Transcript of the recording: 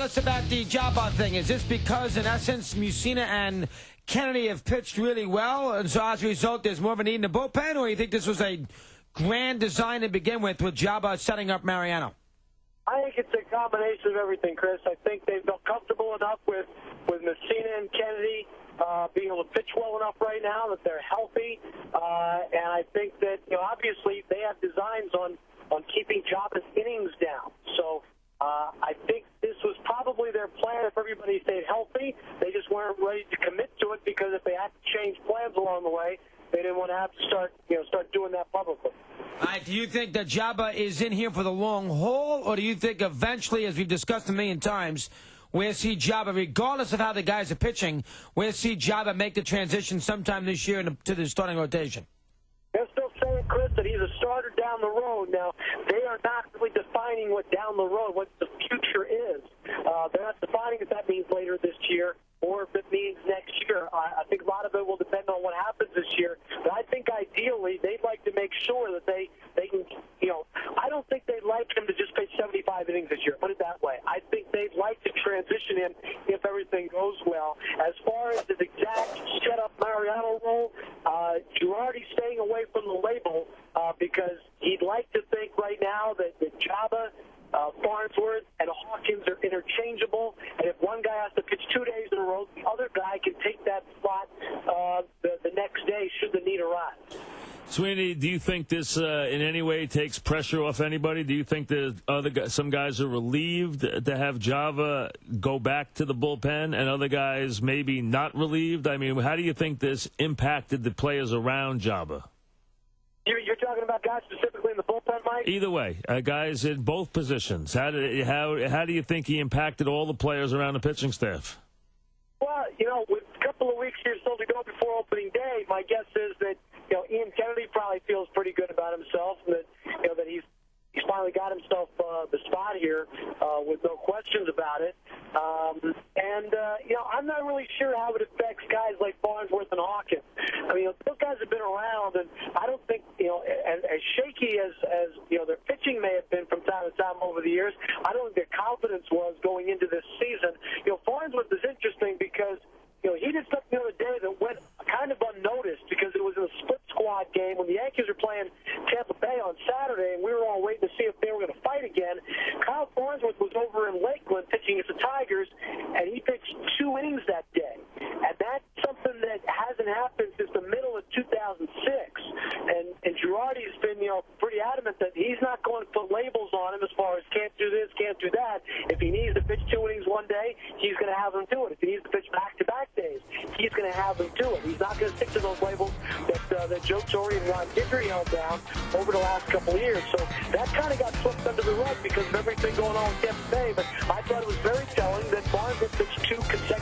us about the Joba thing. Is this because, in essence, Musina and Kennedy have pitched really well, and so as a result, there's more of a need in the bullpen, or you think this was a grand design to begin with Joba setting up Mariano? I think it's a combination of everything, Chris. I think they've felt comfortable enough with Messina and Kennedy being able to pitch well enough right now that they're healthy. And I think that, obviously they have designs on keeping Joba's innings down. So I think this was probably their plan if everybody stayed healthy. They just weren't ready to commit to it because if they had to change plans along the way, they didn't want to have to start doing that publicly. All right, do you think that Joba is in here for the long haul, or do you think eventually, as we've discussed a million times, we'll see Joba, regardless of how the guys are pitching, we'll see Joba make the transition sometime this year to the starting rotation? They're still saying, Chris, that he's a starter down the road. Now, they are not really defining what down the road, what the future is. They're not defining if that means later this year or if it means next year. I think a lot of it will depend on what happens this year. But I think ideally they'd like to make sure that they can, I don't think they'd like him to just pitch 75 innings this year, put it that way. I think they'd like to transition him if everything goes well. As far as his exact set-up Mariano role, Girardi's staying away from the label because he'd like to think right now that Joba, Farnsworth, and Hawkins are interchangeable, and if one guy has to pitch 2 days in a row, the other guy can take that spot the next day should the need arise. Sweeny, do you think this in any way takes pressure off anybody? Do you think that some guys are relieved to have Joba go back to the bullpen and other guys maybe not relieved? I mean, how do you think this impacted the players around Joba? You're talking about guys specifically in the bullpen, Mike? Either way, guys in both positions. How do you think he impacted all the players around the pitching staff? Well, with a couple of weeks here still to go before opening day, my guess is that Ian Kennedy probably feels pretty good about himself, and that that he's finally got himself the spot here with no questions about it. I'm not really sure how it affects guys like Farnsworth and Hawkins. I mean, those guys have been around, and I don't think, as shaky as their pitching may have been from time to time over the years, I don't think their confidence was going into this season. Farnsworth is interesting because he did something the other day that went kind of unnoticed because it was in a split squad game when the Yankees were playing Tampa Bay on Saturday, and we were all waiting to see if they were going to fight again. Kyle Farnsworth was over in Lakeland pitching against the Tigers, and he pitched 2 innings that day. And that's something that hasn't happened since the middle of 2006. And Girardi's been, pretty adamant that he's not going to put labels on him as far as can't do this, can't do that. If he needs to pitch 2 innings one day, he's going to have him do it. If he needs to pitch back-to-back days, he's going to have him do it. He's not going to stick to those labels that Joe Torre and Ron Guidry held down over the last couple of years. So that kind of got swept under the rug because of everything going on in Tampa Bay. But I thought it was very telling that Barnes pitched 2 consecutive